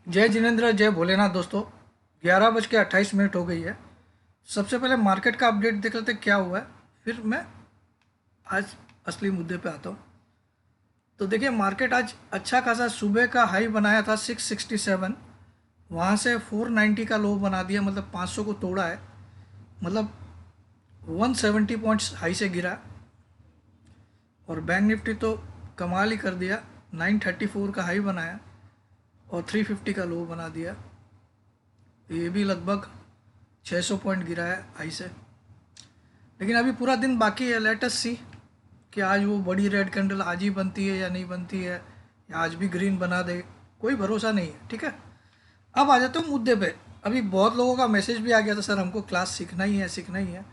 जय जिनेंद्र, जय भोलेनाथ। दोस्तों, 11:28 हो गई है। सबसे पहले मार्केट का अपडेट देख लेते हैं क्या हुआ है, फिर मैं आज असली मुद्दे पे आता हूँ। तो देखिए, मार्केट आज अच्छा खासा सुबह का हाई बनाया था 667, वहाँ से 490 का लो बना दिया, मतलब 500 को तोड़ा है। मतलब 170 पॉइंट्स हाई से गिरा। और बैंक निफ्टी तो कमाल ही कर दिया, 934 का हाई बनाया और 350 का लो बना दिया। ये भी लगभग 600 पॉइंट गिरा है हाई से। लेकिन अभी पूरा दिन बाकी है, लेट अस सी कि आज वो बड़ी रेड कैंडल आज ही बनती है या नहीं बनती है, या आज भी ग्रीन बना दे। कोई भरोसा नहीं है, ठीक है। अब आ जाता हूँ मुद्दे पे। अभी बहुत लोगों का मैसेज भी आ गया था, सर हमको क्लास सीखना ही है, सीखना ही है।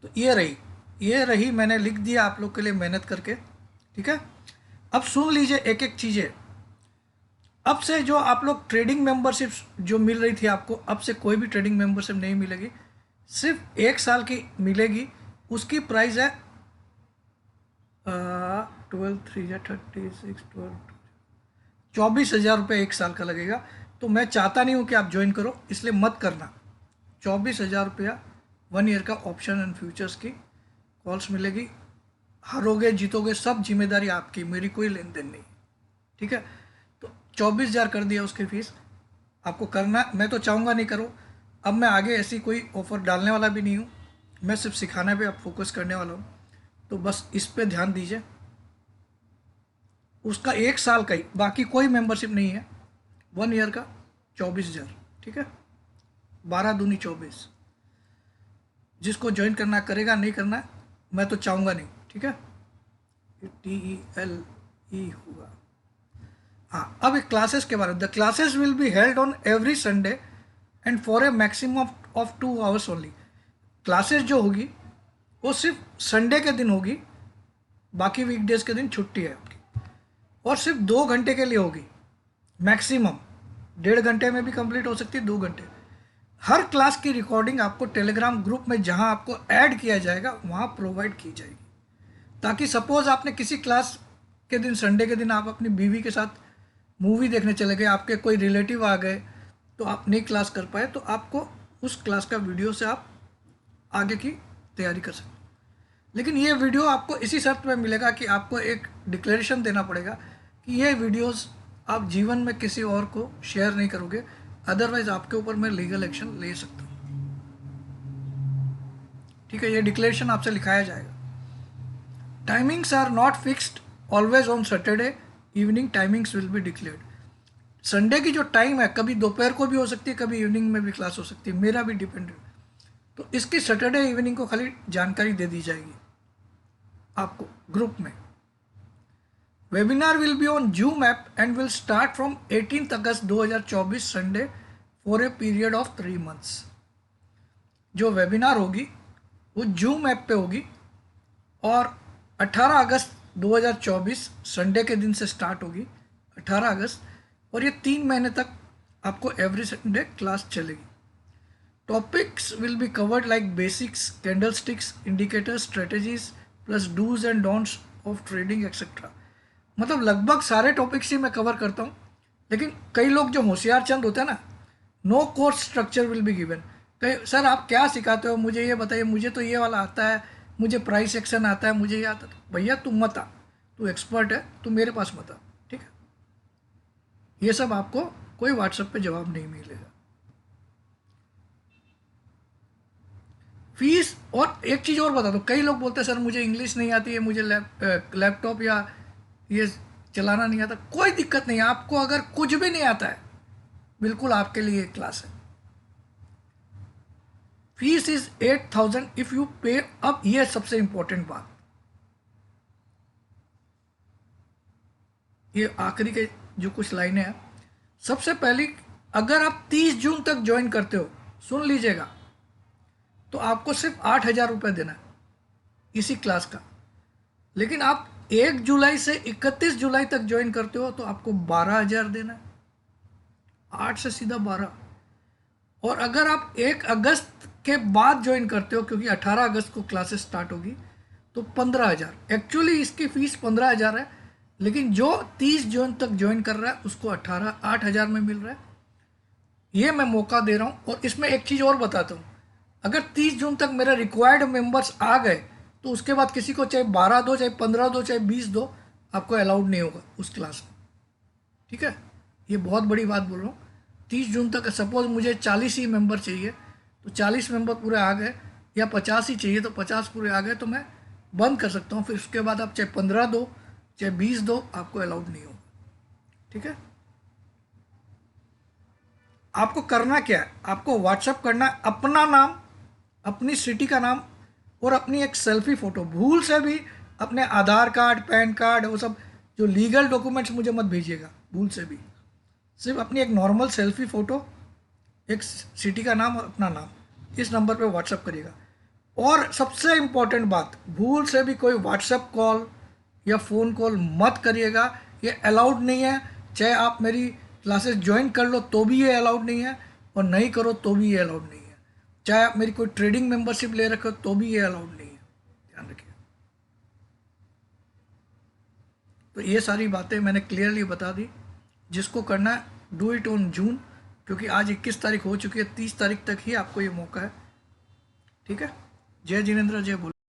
तो ये रही मैंने लिख दिया आप लोग के लिए मेहनत करके, ठीक है। अब सुन लीजिए एक एक चीज़ें। अब से जो आप लोग ट्रेडिंग मेंबरशिप जो मिल रही थी आपको, अब से कोई भी ट्रेडिंग मेंबरशिप नहीं मिलेगी, सिर्फ 1 साल की मिलेगी। उसकी प्राइस है 12 3 36 12 24,000 रुपये 1 साल का लगेगा। तो मैं चाहता नहीं हूँ कि आप ज्वाइन करो, इसलिए मत करना। 24,000 रुपया 1 ईयर का ऑप्शन एंड फ्यूचर्स की कॉल्स मिलेगी। हारोगे जीतोगे सब जिम्मेदारी आपकी, मेरी कोई लेन देन नहीं, ठीक है। तो 24,000 कर दिया उसकी फीस। आपको करना, मैं तो चाहूँगा नहीं करो। अब मैं आगे ऐसी कोई ऑफ़र डालने वाला भी नहीं हूँ, मैं सिर्फ सिखाने पे आप फोकस करने वाला हूँ। तो बस इस पे ध्यान दीजिए। उसका 1 साल का ही, बाकी कोई मेंबरशिप नहीं है। 1 ईयर का 24,000, ठीक है। 12 दूनी 24। जिसको ज्वाइन करना करेगा, नहीं करना मैं तो चाहूँगा नहीं, ठीक है। TELE होगा। हाँ, अब एक क्लासेस के बारे में। The classes will be held on every Sunday and for a maximum of 2 hours only. Classes जो होगी वो सिर्फ संडे के दिन होगी, बाकी वीकडेज के दिन छुट्टी है आपकी। और सिर्फ 2 घंटे के लिए होगी मैक्सिमम। 1.5 घंटे में भी कंप्लीट हो सकती है, 2 घंटे। हर क्लास की रिकॉर्डिंग आपको टेलीग्राम ग्रुप में, जहां आपको ऐड किया जाएगा, वहां प्रोवाइड की जाएगी। ताकि सपोज आपने किसी क्लास के दिन, संडे के दिन आप अपनी बीवी के साथ मूवी देखने चले गए, आपके कोई रिलेटिव आ गए, तो आप नहीं क्लास कर पाए, तो आपको उस क्लास का वीडियो से आप आगे की तैयारी कर सकते हैं। लेकिन ये वीडियो आपको इसी शर्त में मिलेगा कि आपको एक डिक्लेरेशन देना पड़ेगा कि ये वीडियोस आप जीवन में किसी और को शेयर नहीं करोगे, अदरवाइज आपके ऊपर मैं लीगल एक्शन ले सकता हूँ, ठीक है। ये डिक्लेरेशन आपसे लिखाया जाएगा। Timings are not fixed always on Saturday evening, timings will be declared. Sunday की जो टाइम है, कभी दोपहर को भी हो सकती है, कभी इवनिंग में भी क्लास हो सकती है, मेरा भी डिपेंड है। तो इसकी सैटरडे इवनिंग को खाली जानकारी दे दी जाएगी आपको ग्रुप में। Webinar will be on zoom app and will start from 18 August 2024 Sunday for a period of 3 months. जो वेबिनार होगी वो जूम ऐप पे होगी और 18 अगस्त 2024 संडे के दिन से स्टार्ट होगी, 18 अगस्त, और ये 3 महीने तक आपको एवरी संडे क्लास चलेगी। Topics will be covered like basics, candlesticks, indicators, strategies plus dos and don'ts of trading etcetera. मतलब लगभग सारे टॉपिक्स ही मैं कवर करता हूँ। लेकिन कई लोग जो होशियार चंद होते हैं ना, no course structure will be given. कई, सर आप क्या सिखाते हो, मुझे ये बताइए, मुझे तो ये वाला आता है, मुझे प्राइस एक्शन आता है, मुझे ये आता है। तो भैया तू मत आ, तू एक्सपर्ट है, तू मेरे पास मत आ, ठीक है। ये सब आपको कोई व्हाट्सएप पे जवाब नहीं मिलेगा। फीस, और एक चीज़ और बता दो, कई लोग बोलते हैं सर मुझे इंग्लिश नहीं आती है, मुझे लैपटॉप या ये चलाना नहीं आता। कोई दिक्कत नहीं है, आपको अगर कुछ भी नहीं आता है, बिल्कुल आपके लिए एक क्लास है। फीस इज 8,000 इफ यू पे। अब ये सबसे इंपॉर्टेंट बात, ये आखिरी के जो कुछ लाइनें हैं। सबसे पहली, अगर आप 30 जून तक ज्वाइन करते हो, सुन लीजिएगा, तो आपको सिर्फ 8,000 रुपये देना है इसी क्लास का। लेकिन आप 1 जुलाई से 31 जुलाई तक ज्वाइन करते हो तो आपको 12,000 देना है, 8 से सीधा 12। और अगर आप 1 अगस्त के बाद ज्वाइन करते हो, क्योंकि 18 अगस्त को क्लासेस स्टार्ट होगी, तो 15,000। एक्चुअली इसकी फीस 15,000 है, लेकिन जो 30 जून तक ज्वाइन कर रहा है उसको 8,000 में मिल रहा है। ये मैं मौका दे रहा हूँ। और इसमें एक चीज़ और बताता हूँ, अगर 30 जून तक मेरे रिक्वायर्ड मेंबर्स आ गए तो उसके बाद किसी को चाहे 12 दो, चाहे 15 दो, चाहे 20 दो, आपको अलाउड नहीं होगा उस क्लास में। ठीक है, ये बहुत बड़ी बात बोल रहा हूँ। 30 जून तक सपोज मुझे 40 ही मेंबर चाहिए, तो 40 मेंबर पूरे आ गए, या 50 ही चाहिए तो 50 पूरे आ गए, तो मैं बंद कर सकता हूँ। फिर उसके बाद आप चाहे 15 दो, चाहे 20 दो, आपको अलाउड नहीं होगा। ठीक है, आपको करना क्या है, आपको व्हाट्सअप करना है अपना नाम, अपनी सिटी का नाम, और अपनी एक सेल्फी फ़ोटो। भूल से भी अपने आधार कार्ड, पैन कार्ड, वो सब जो लीगल डॉक्यूमेंट्स मुझे मत भेजिएगा भूल से भी। सिर्फ अपनी एक नॉर्मल सेल्फी फ़ोटो, एक सिटी का नाम और अपना नाम इस नंबर पे व्हाट्सअप करिएगा। और सबसे इम्पोर्टेंट बात, भूल से भी कोई व्हाट्सअप कॉल या फ़ोन कॉल मत करिएगा, ये अलाउड नहीं है। चाहे आप मेरी क्लासेस ज्वाइन कर लो तो भी ये अलाउड नहीं है, और नहीं करो तो भी ये अलाउड नहीं है। चाहे आप मेरी कोई ट्रेडिंग मेंबरशिप ले रखे हो तो भी ये अलाउड नहीं है, ध्यान रखिए। तो ये सारी बातें मैंने क्लियरली बता दी। जिसको करना है डू इट ऑन जून, क्योंकि आज 21 तारीख हो चुकी है, 30 तारीख तक ही आपको ये मौका है। ठीक है, जय जिनेंद्र, जय बोल।